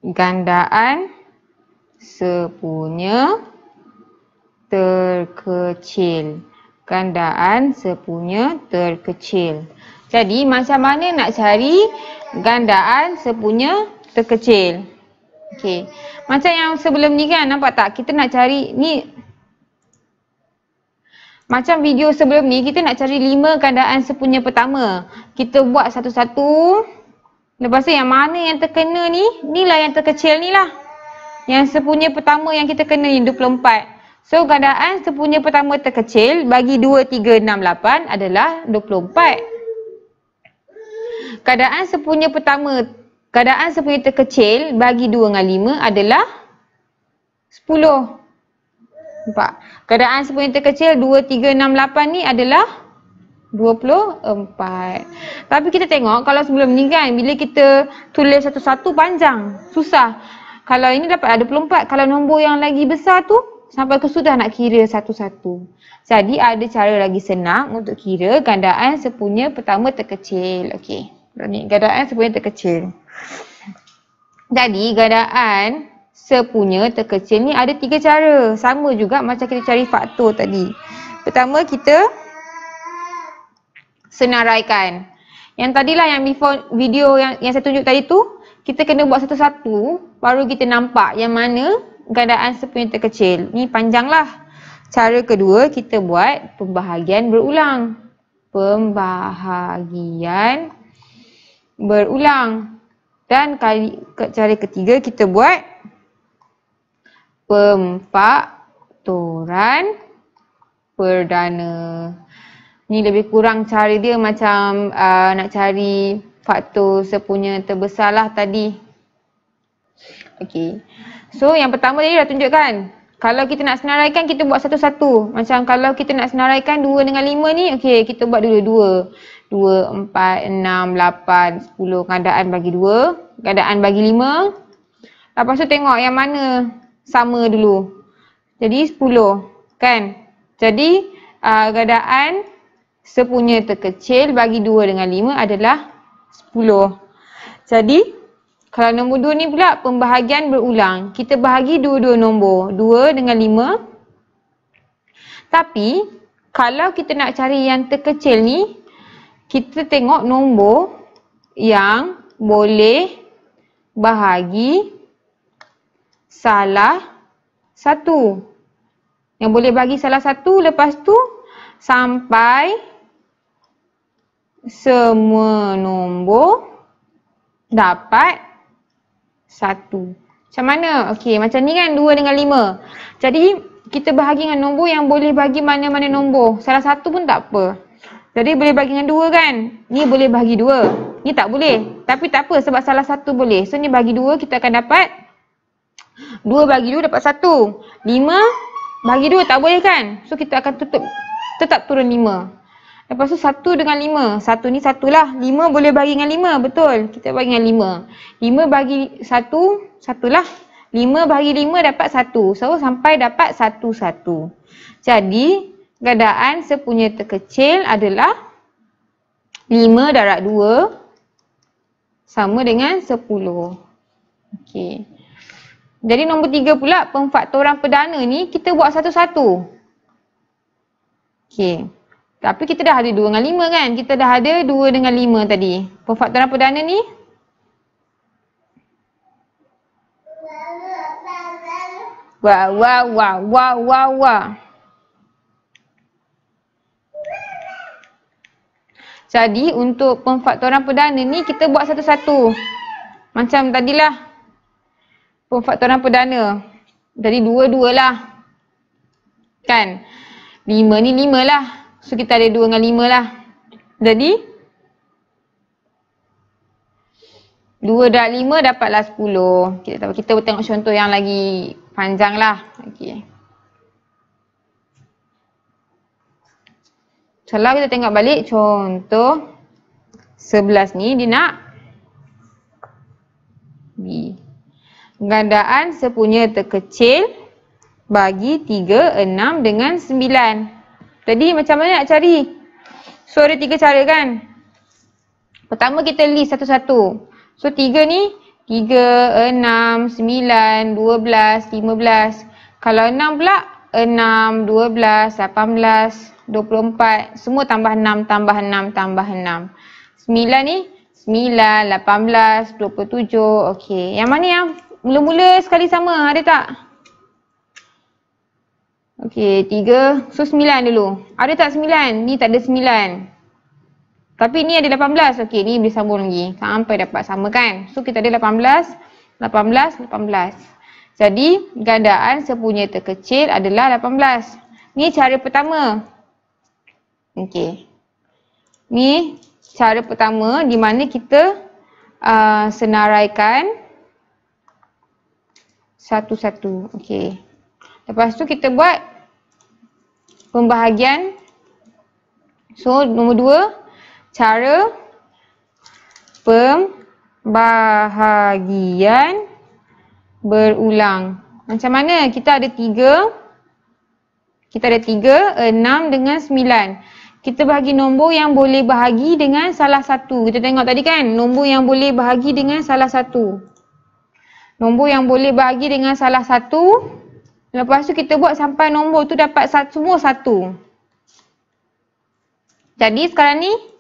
gandaan sepunya terkecil. Gandaan sepunya terkecil. Jadi macam mana nak cari gandaan sepunya terkecil? Okey. Macam yang sebelum ni kan, nampak tak? Kita nak cari ni. Macam video sebelum ni, kita nak cari 5 gandaan sepunya pertama. Kita buat satu-satu. Lepas tu yang mana yang terkena ni, inilah yang terkecil ni lah. Yang sepunya pertama yang kita kena ni 24. So gandaan sepunya pertama terkecil bagi 2, 3, 6, 8 adalah 24. Gandaan sepunya pertama, gandaan sepunya terkecil bagi 2 dengan 5 adalah 10. Nampak? Gandaan sepunya terkecil 2, 3, 6, 8 ni adalah 24. Tapi kita tengok kalau sebelum ni kan, bila kita tulis satu-satu panjang, susah. Kalau ini dapat ada 24, kalau nombor yang lagi besar tu sampai ke sudah nak kira satu-satu. Jadi ada cara lagi senang untuk kira gandaan sepunya pertama terkecil. Okey. Ni gandaan sepunya terkecil. Jadi gandaan sepunya terkecil ni ada 3 cara. Sama juga macam kita cari faktor tadi. Pertama kita senaraikan. Yang tadilah yang before video yang saya tunjuk tadi tu, kita kena buat satu-satu baru kita nampak yang mana gandaan sepunya terkecil. Ni panjang lah. Cara kedua kita buat pembahagian berulang. Pembahagian berulang. Dan cara ketiga kita buat pemfaktoran perdana. Ni lebih kurang cara dia macam nak cari faktor sepunya terbesar lah tadi. Okey. So yang pertama tadi dah tunjukkan. Kalau kita nak senaraikan, kita buat satu-satu. Macam kalau kita nak senaraikan 2 dengan 5 ni, okey, kita buat dulu 2, 4, 6, 8, 10. Gandaan bagi 2, gandaan bagi 5. Lepas tu tengok yang mana sama dulu. Jadi 10, kan? Jadi gandaan sepunya terkecil bagi 2 dengan 5 adalah 10. Jadi kalau nombor 2 ni pula pembahagian berulang. Kita bahagi dua-dua nombor. 2 dengan 5. Tapi kalau kita nak cari yang terkecil ni, kita tengok nombor yang boleh bahagi salah satu. Yang boleh bagi salah satu, lepas tu sampai semua nombor dapat 1. Macam mana? Okey, macam ni kan 2 dengan 5. Jadi kita bahagi dengan nombor yang boleh bagi mana-mana nombor. Salah satu pun tak apa. Jadi boleh bagi dengan 2 kan? Ni boleh bagi 2. Ni tak boleh. Tapi tak apa sebab salah satu boleh. So ni bagi 2 kita akan dapat 2 bagi 2 dapat 1. 5 bagi 2 tak boleh kan? So kita akan tetap turun 5. Lepas tu 1 dengan 5. 1 ni 1 lah. 5 boleh bagi dengan 5. Betul. Kita bagi dengan 5. 5 bagi 1, 1 lah. 5 bagi 5 dapat 1. So sampai dapat 1, 1. Jadi gandaan sepunya terkecil adalah 5 darab 2 sama dengan 10. Okey. Jadi nombor 3 pula pemfaktoran perdana ni kita buat satu-satu. Okey. Tapi kita dah ada 2 dengan 5 kan? Kita dah ada 2 dengan 5 tadi. Pemfaktoran perdana ni wah. Jadi untuk pemfaktoran perdana ni kita buat satu-satu. Macam tadilah. Pemfaktoran perdana. Jadi 2 lah. Kan? 5 ni 5 lah. So kita ada 2 dengan 5 lah. Jadi 2 darab 5 dapatlah 10. Kita tengok contoh yang lagi panjang lah. Okey. Kalau kita tengok balik contoh 11 ni dia nak B. Gandaan sepunya terkecil bagi 3, 6 dengan 9. Jadi macam mana nak cari? So ada 3 cara kan? Pertama kita list satu-satu. So 3 ni 3, 6, 9, 12, 15. Kalau 6 pula, 6, 12, 18, 24. Semua tambah 6, tambah 6, tambah 6. 9 ni, 9, 18, 27. Okey. Yang mana yang mula-mula sekali sama? Ada tak? Okey, 3. So, 9 dulu. Ada tak 9? Ni tak ada 9. Tapi ni ada 18. Okey, ni boleh sambung lagi. Sampai dapat sama kan? So, kita ada 18, 18, 18. Jadi, gandaan sepunya terkecil adalah 18. Ni cara pertama. Okey. Ni cara pertama di mana kita senaraikan satu-satu. Okey. Lepas tu kita buat pembahagian. So, nombor 2. Cara pembahagian berulang. Macam mana? Kita ada 3. Kita ada 3, 6 dengan 9. Kita bahagi nombor yang boleh bahagi dengan salah satu. Kita tengok tadi kan? Nombor yang boleh bahagi dengan salah satu. Nombor yang boleh bahagi dengan salah satu. Lepas tu kita buat sampai nombor tu dapat semua 1. Jadi sekarang ni,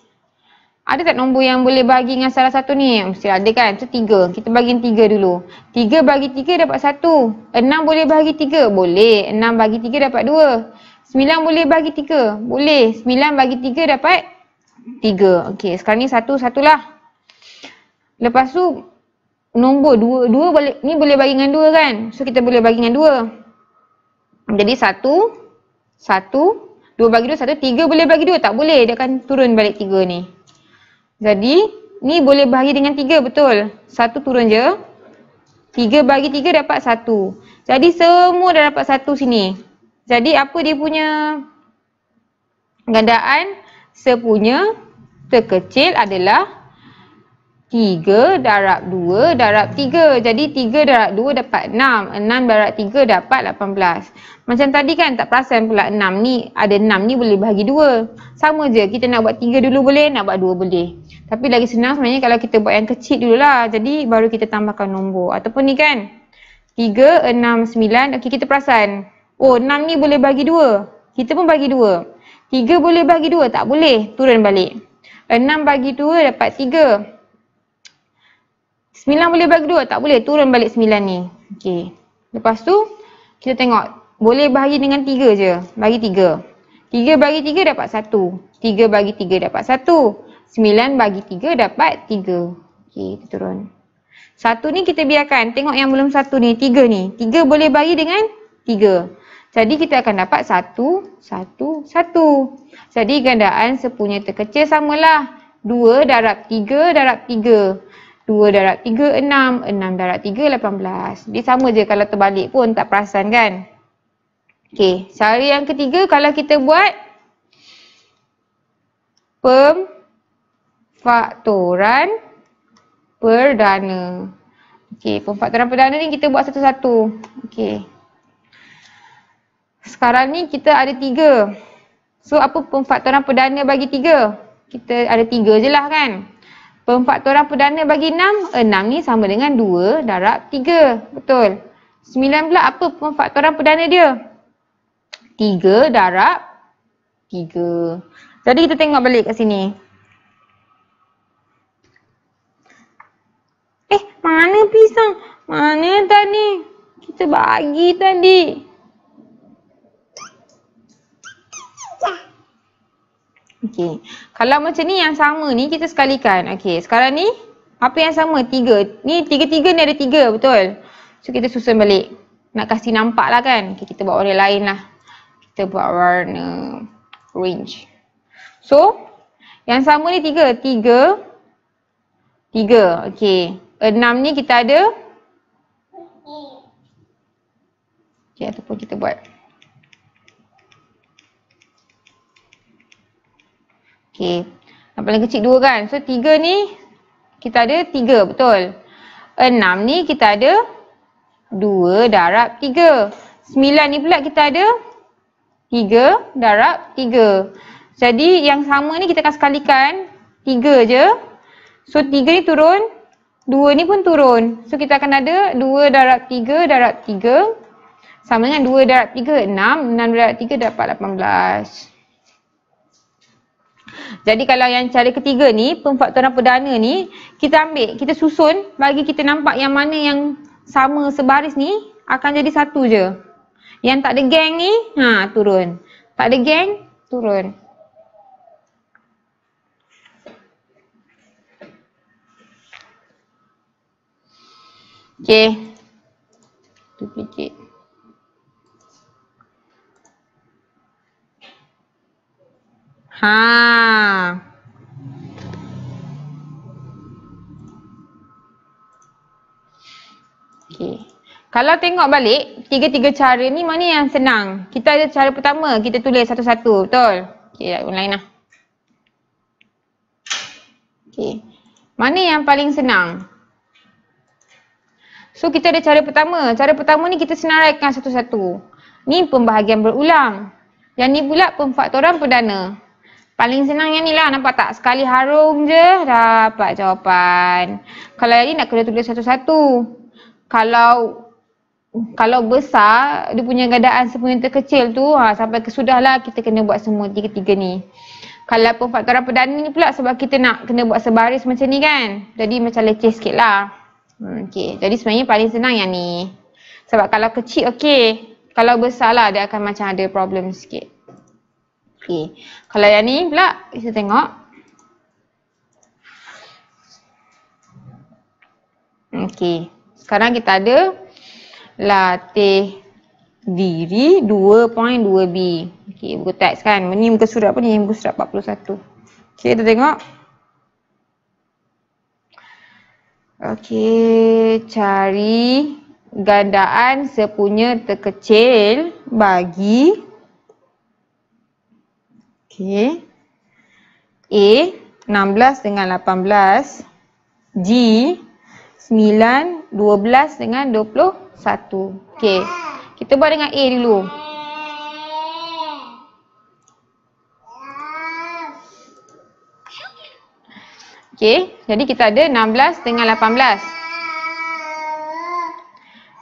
ada tak nombor yang boleh bahagi dengan salah satu ni? Mesti ada kan? So 3. Kita bagi 3 dulu. 3 bagi 3 dapat 1. 6 boleh bahagi 3? Boleh. 6 bagi 3 dapat 2. 9 boleh bahagi 3? Boleh. 9 bagi 3 dapat 3. Okey, sekarang ni 1 lah. Lepas tu, nombor 2 ni boleh bagi dengan 2 kan? So kita boleh bagi dengan 2. Jadi 1, 2 bagi 2, 1. 3 boleh bagi 2? Tak boleh. Dia akan turun balik 3 ni. Jadi, ni boleh bahagi dengan 3, betul. 1 turun je. 3 bagi 3 dapat 1. Jadi, semua dah dapat 1 sini. Jadi, apa dia punya gandaan sepunya terkecil adalah 3 darab 2 darab 3. Jadi 3 darab 2 dapat 6. 6 darab 3 dapat 18. Macam tadi kan tak perasan pula 6 ni. Ada 6 ni boleh bahagi 2. Sama je. Kita nak buat 3 dulu boleh, nak buat 2 boleh. Tapi lagi senang sebenarnya kalau kita buat yang kecil dululah. Jadi baru kita tambahkan nombor. Ataupun ni kan. 3, 6, 9. Okey, kita perasan. Oh, 6 ni boleh bagi 2. Kita pun bagi 2. 3 boleh bagi 2. Tak boleh. Turun balik. 6 bagi 2 dapat 3. 9 boleh bagi 2? Tak boleh. Turun balik 9 ni. Okey. Lepas tu, kita tengok. Boleh bahagi dengan 3 je. Bagi 3. 3 bagi 3 dapat 1. 3 bagi 3 dapat 1. 9 bagi 3 dapat 3. Okey, kita turun. 1 ni kita biarkan. Tengok yang belum 1 ni. 3 ni. 3 boleh bagi dengan 3. Jadi kita akan dapat 1, 1, 1. Jadi gandaan sepunya terkecil samalah. 2 darab 3 darab 3. 2 darab 3, 6. 6 darab 3, 18. Dia sama je kalau terbalik pun tak perasan kan. Okey, cara yang ketiga kalau kita buat pemfaktoran perdana. Okey, pemfaktoran perdana ni kita buat satu-satu. Okey. Sekarang ni kita ada 3. So, apa pemfaktoran perdana bagi 3? Kita ada 3 je lah kan. Pemfaktoran perdana bagi 6, 6 ni sama dengan 2 darab 3. Betul. 9 pula apa pemfaktoran perdana dia? 3 darab 3. Jadi kita tengok balik kat sini. Mana pisang? Mana tadi? Kita bagi tadi. Okey. Kalau macam ni yang sama ni kita sekalikan. Okey, sekarang ni apa yang sama? 3. Ni 3 ni ada 3, betul? So kita susun balik. Nak kasih nampak lah kan. Okay, kita buat warna lain lah. Kita buat warna orange. So, yang sama ni 3. 3. Okey. 6 ni kita ada. Okey, ataupun kita buat. Okey. Yang paling kecil 2 kan. So 3 ni kita ada 3, betul. 6 ni kita ada 2 darab 3. 9 ni pula kita ada 3 darab 3. Jadi yang sama ni kita akan sekalikan 3 je. So 3 ni turun 2 ni pun turun. So kita akan ada 2 darab 3 darab 3 sama dengan 2 darab 3, 6. 6 darab 3 dapat 18. Jadi kalau yang cara ketiga ni, pemfaktoran perdana ni, kita ambil, kita susun bagi kita nampak yang mana yang sama sebaris ni akan jadi satu je. Yang tak ada geng ni, turun. Tak ada geng, turun. Okay. Duplicate. Okay. Kalau tengok balik, tiga-tiga cara ni mana yang senang? Kita ada cara pertama, kita tulis satu-satu, betul? Okay, ulang lah. Okay. Mana yang paling senang? So, kita ada cara pertama. Cara pertama ni kita senaraikan satu-satu. Ni pembahagian berulang. Yang ni pula pemfaktoran perdana. Paling senang yang ni lah, nampak tak? Sekali harum je, dapat jawapan. Kalau yang ni nak kena tulis satu-satu. Kalau besar, dia punya gandaan sepenuhnya terkecil tu, sampai kesudah lah kita kena buat semua tiga-tiga ni. Kalau pemfaktoran perdana ni pula sebab kita nak kena buat sebaris macam ni kan. Jadi macam leceh sikit lah. Okay. Jadi sebenarnya paling senang yang ni. Sebab kalau kecil okey. Kalau besar lah dia akan macam ada problem sikit. Okay. Kalau yang ni pula kita tengok. Okay. Sekarang kita ada latih diri 2.2b. Okay, buku teks kan. Ini muka surat apa ni? Muka surat 41. Okay, kita tengok. Okay, cari gandaan sepunya terkecil bagi A 16 dengan 18, G 9, 12 dengan 21. Okey. Kita buat dengan A dulu. Okey, jadi kita ada 16 dengan 18.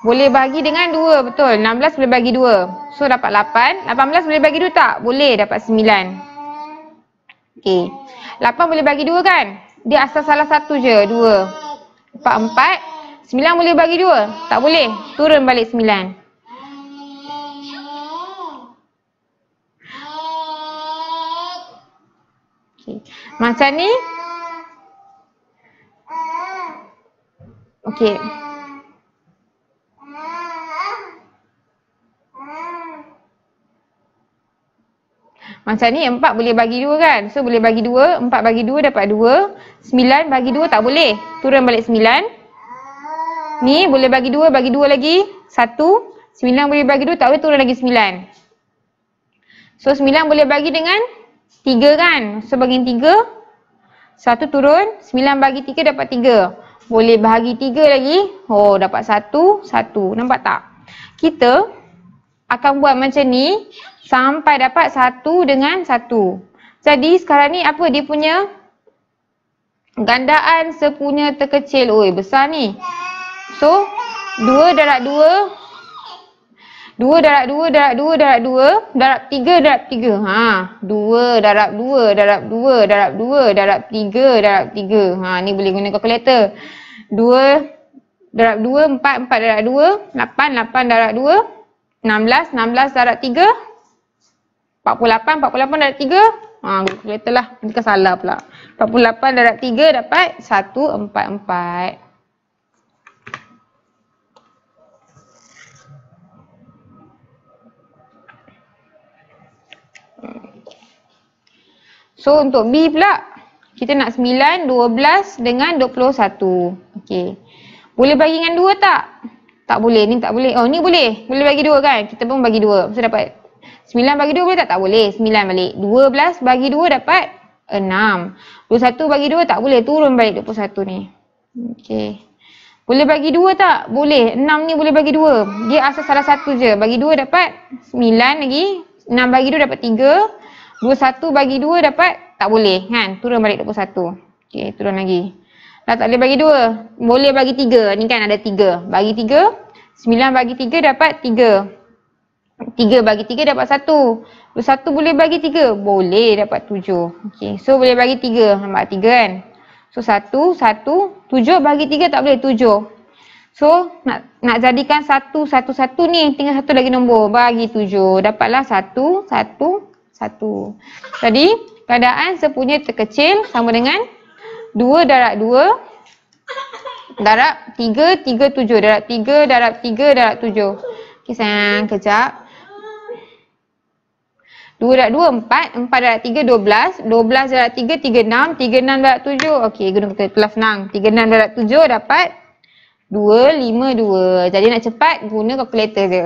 Boleh bagi dengan 2, betul. 16 boleh bagi 2. So dapat 8. 18 boleh bagi 2 tak? Boleh, dapat 9. Okey. 8 boleh bagi 2 kan? Dia asal salah satu je, 2. 4. 9 boleh bagi 2? Tak boleh. Turun balik 9. Okay. Macam ni. Okey. Macam ni 4 boleh bagi 2 kan? So boleh bagi 2. 4 bagi 2 dapat 2. 9 bagi 2 tak boleh. Turun balik 9. Ni boleh bagi 2 lagi. 1. 9 boleh bagi 2 tak boleh, turun lagi 9. So 9 boleh bagi dengan 3 kan? So bagi 3. 1 turun. 9 bagi 3 dapat 3. Boleh bahagi 3 lagi. Oh, dapat 1. Nampak tak? Kita akan buat macam ni sampai dapat 1 dengan 1. Jadi sekarang ni apa dia punya gandaan sepunya terkecil. Oi, besar ni. So 2 darab 2 darab 2 darab 2 darab 2 darab 3 darab 3. 2 darab 2 darab 2 darab 2 darab 3 darab 3. Ni boleh guna kalkulator. 2 darab 2 4 darab 2 8 darab 2 16 darab 3 48 darab 3. Kalkulator lah. Nanti kan salah pula. 48 darab 3 dapat 144. So untuk B pula, kita nak 9, 12 dengan 21. Okey. Boleh bagi dengan 2 tak? Tak boleh. Ni tak boleh. Oh, ni boleh. Boleh bagi 2 kan? Kita pun bagi 2. So dapat 9 bagi 2 boleh tak? Tak boleh. 9 balik. 12 bagi 2 dapat 6. 21 bagi 2 tak boleh. Turun balik 21 ni. Okey. Boleh bagi 2 tak? Boleh. 6 ni boleh bagi 2. Dia asal salah satu je. Bagi 2 dapat 9 lagi. 6 bagi 2 dapat 3. 21 bagi 2 dapat, tak boleh kan, turun balik 21. Okey, turun lagi. Dah tak boleh bagi 2. Boleh bagi 3. Ni kan ada 3. Bagi 3. 9 bagi 3 dapat 3. 3 bagi 3 dapat 1. 1 boleh bagi 3? Boleh dapat 7. Okey. So boleh bagi 3. Nampak 3 kan? So 1, 1. 7 bagi 3 tak boleh 7. So nak jadikan 1, 1, 1 ni. Tinggal satu lagi nombor. Bagi 7. Dapatlah 1, 1, 1. Jadi keadaan sepunya terkecil sama dengan 2 darab 2 darab 3, 3, 7. Darab 3, darab 3, darab 7. Okey sayang, kejap. 2 darab 2, 4. 4 darab 3, 12. 12 darab 3, 36. 36 darab 7. Okey, guna kalkulator senang. 36 darab 7 dapat 252. Jadi nak cepat, guna kalkulator je.